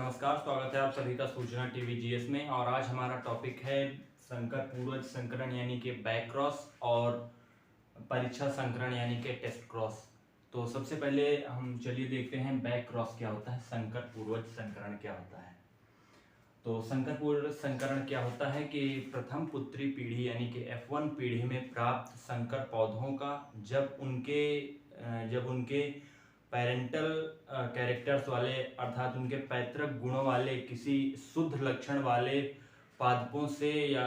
नमस्कार, स्वागत है आप सभी का सूचना टीवी जीएस में। और आज हमारा टॉपिक है संकर पूर्वज संकरण यानी कि बैक क्रॉस और परीक्षा संकरण यानी कि टेस्ट क्रॉस। तो सबसे पहले हम चलिए देखते हैं बैक क्रॉस क्या होता है, संकर पूर्वज संकरण क्या होता है। तो संकर पूर्वज संकरण क्या होता है कि प्रथम पुत्री पीढ़ी यानी कि F1 पीढ़ी में प्राप्त संकर पौधों का जब उनके पेरेंटल कैरेक्टर्स वाले अर्थात उनके पैतृक गुणों वाले किसी शुद्ध लक्षण वाले पादपों से या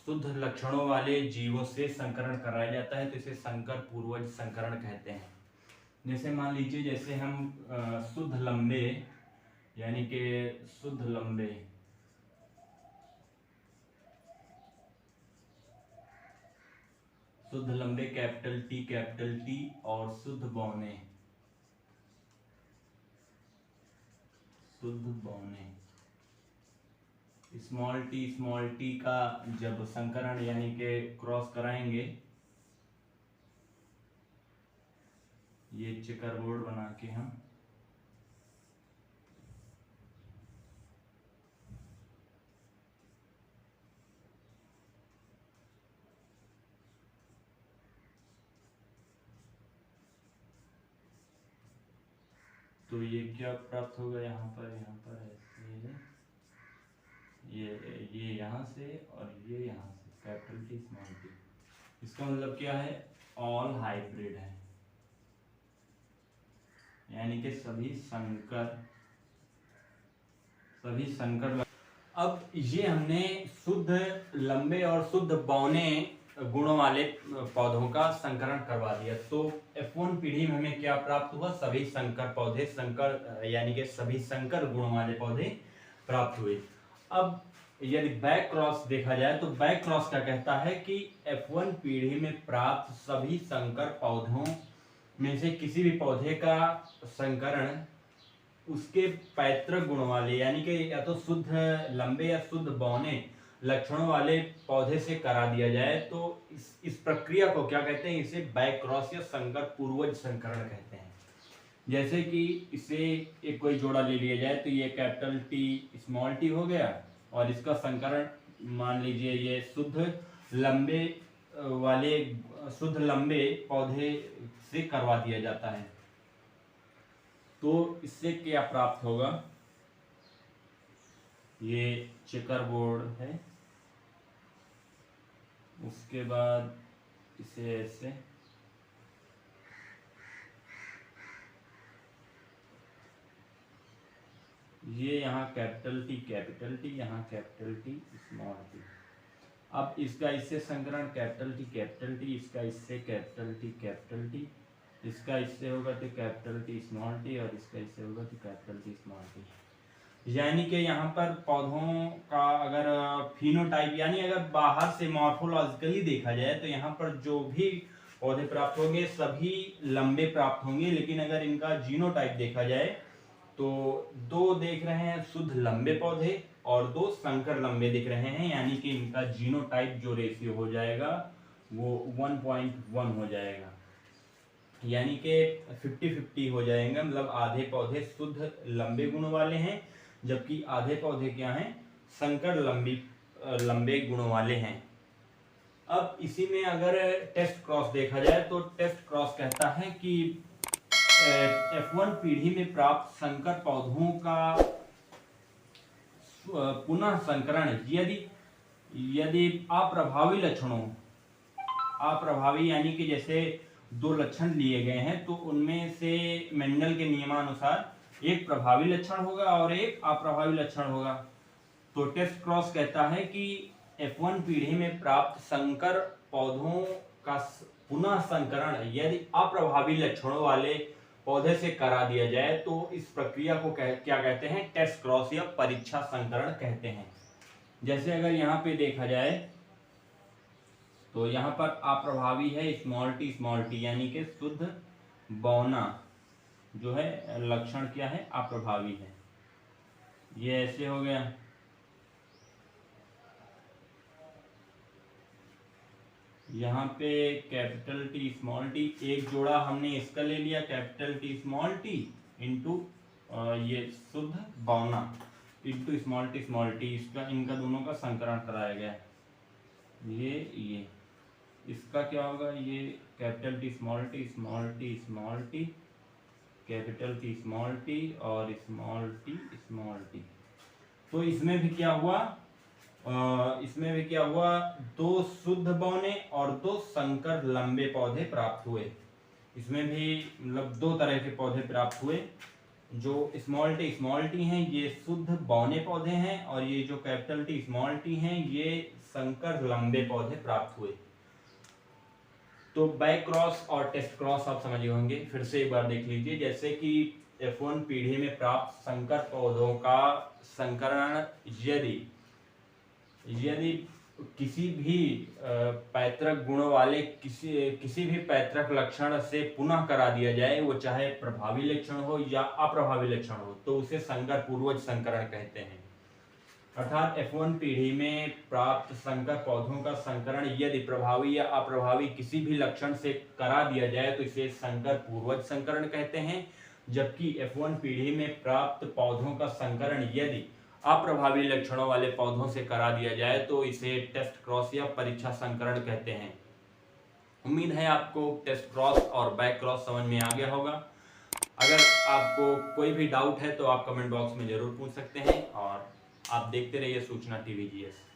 शुद्ध लक्षणों वाले जीवों से संकरण कराया जाता है, तो इसे संकर पूर्वज संकरण कहते हैं। जैसे मान लीजिए, जैसे हम शुद्ध लंबे यानी कि शुद्ध लंबे कैपिटल टी और शुद्ध बौने स्मॉल टी का जब संकरण यानी कि क्रॉस कराएंगे, ये चेकर बोर्ड बना के हम तो ये क्या प्राप्त होगा, यहाँ पर ऐसे ये यहाँ से और ये यहाँ से कैपिटल टी स्मॉल टी। इसका मतलब क्या है, ऑल हाइब्रिड है यानी कि सभी संकर। अब ये हमने शुद्ध लंबे और शुद्ध बौने गुणों वाले पौधों का संकरण करवा दिया। तो F1 पीढ़ी में हमें क्या प्राप्त हुआ, सभी संकर पौधे, संकर यानी कि सभी संकर गुणों वाले पौधे प्राप्त हुए। अब यदि बैक क्रॉस देखा जाए तो बैक क्रॉस क्या कहता है कि F1 पीढ़ी में प्राप्त सभी संकर पौधों में से किसी भी पौधे का संकरण उसके पैतृक गुण वाले यानी कि या तो शुद्ध लंबे या शुद्ध बौने लक्षणों वाले पौधे से करा दिया जाए, तो इस प्रक्रिया को क्या कहते हैं, इसे बैक क्रॉस या संकर पूर्वज संकरण कहते हैं। जैसे कि इसे एक कोई जोड़ा ले लिया जाए, तो ये कैपिटल टी स्मॉल टी हो गया और इसका संकरण मान लीजिए ये शुद्ध लंबे पौधे से करवा दिया जाता है। तो इससे क्या प्राप्त होगा, ये चेकर बोर्ड है, उसके बाद इसे ऐसे ये यहाँ कैपिटल टी यहाँ कैपिटल टी स्मॉल टी। अब इसका इससे संकरण कैपिटल टी, इसका इससे कैपिटल टी, इसका इससे होगा तो कैपिटल टी स्मॉल टी और इसका इससे होगा तो कैपिटल टी स्मॉल टी। यानी कि यहाँ पर पौधों का अगर फिनोटाइप यानी अगर बाहर से मॉर्फोलॉजिकली देखा जाए तो यहाँ पर जो भी पौधे प्राप्त होंगे सभी लंबे प्राप्त होंगे, लेकिन अगर इनका जीनोटाइप देखा जाए तो दो देख रहे हैं शुद्ध लंबे पौधे और दो संकर लंबे दिख रहे हैं, यानी कि इनका जीनोटाइप जो रेशियो हो जाएगा वो 1.1 हो जाएगा, यानी कि 50-50 हो जाएगा। मतलब आधे पौधे शुद्ध लंबे गुणों वाले हैं जबकि आधे पौधे क्या हैं, संकर लंबे गुणों वाले हैं। अब इसी में अगर टेस्ट क्रॉस देखा जाए तो टेस्ट क्रॉस कहता है कि F1 पीढ़ी में प्राप्त संकर पौधों का पुनः संकरण यदि अप्रभावी यानी कि जैसे दो लक्षण लिए गए हैं तो उनमें से मेंडल के नियमानुसार एक प्रभावी लक्षण होगा और एक अप्रभावी लक्षण होगा। तो टेस्ट क्रॉस कहता है कि F1 पीढ़ी में प्राप्त संकर पौधों का पुनः संकरण यदि अप्रभावी लक्षणों वाले पौधे से करा दिया जाए तो इस प्रक्रिया को क्या कहते हैं, टेस्ट क्रॉस या परीक्षा संकरण कहते हैं। जैसे अगर यहाँ पे देखा जाए तो यहाँ पर अप्रभावी है स्मॉल टी यानी कि शुद्ध बौना जो है लक्षण क्या है, अप्रभावी है। ये ऐसे हो गया। यहाँ पे कैपिटल टी स्मॉल टी, एक जोड़ा हमने इसका ले लिया capital T small T into ये शुद्ध बौना। इंटू स्मॉल टी, इसका इनका दोनों का संकरण कराया गया है। ये इसका क्या होगा, ये capital T small T small T small T, capital T small T और स्मॉल टी स्मॉल टी। तो इसमें भी क्या हुआ, दो शुद्ध बौने और दो संकर लंबे पौधे प्राप्त हुए। इसमें भी मतलब दो तरह के पौधे प्राप्त हुए। जो स्मॉल टी हैं ये शुद्ध बौने पौधे हैं, और ये जो कैपिटल टी स्मॉल टी हैं ये संकर लंबे पौधे प्राप्त हुए। तो बैक क्रॉस और टेस्ट क्रॉस आप समझे होंगे, फिर से एक बार देख लीजिए। जैसे कि F1 पीढ़ी में प्राप्त संकर पौधों का संकरण यदि किसी भी पैतृक गुण वाले किसी भी पैतृक लक्षण से पुनः करा दिया जाए, वो चाहे प्रभावी लक्षण हो या अप्रभावी लक्षण हो, तो उसे संकर पूर्वज संकरण कहते हैं। अर्थात F1 पीढ़ी में प्राप्त संकर पौधों का संकरण यदि प्रभावी या अप्रभावी किसी भी लक्षण से करा दिया जाए तो इसे संकर पूर्वज संकरण कहते हैं। जबकि F1 पीढ़ी में प्राप्त पौधों का संकरण यदि अप्रभावी लक्षणों वाले पौधों से करा दिया जाए तो इसे टेस्ट क्रॉस या परीक्षा संकरण कहते हैं। उम्मीद है आपको टेस्ट क्रॉस और बैक क्रॉस समझ में आ गया होगा। अगर आपको कोई भी डाउट है तो आप कमेंट बॉक्स में जरूर पूछ सकते हैं, और आप देखते रहिए सूचना टीवी GS।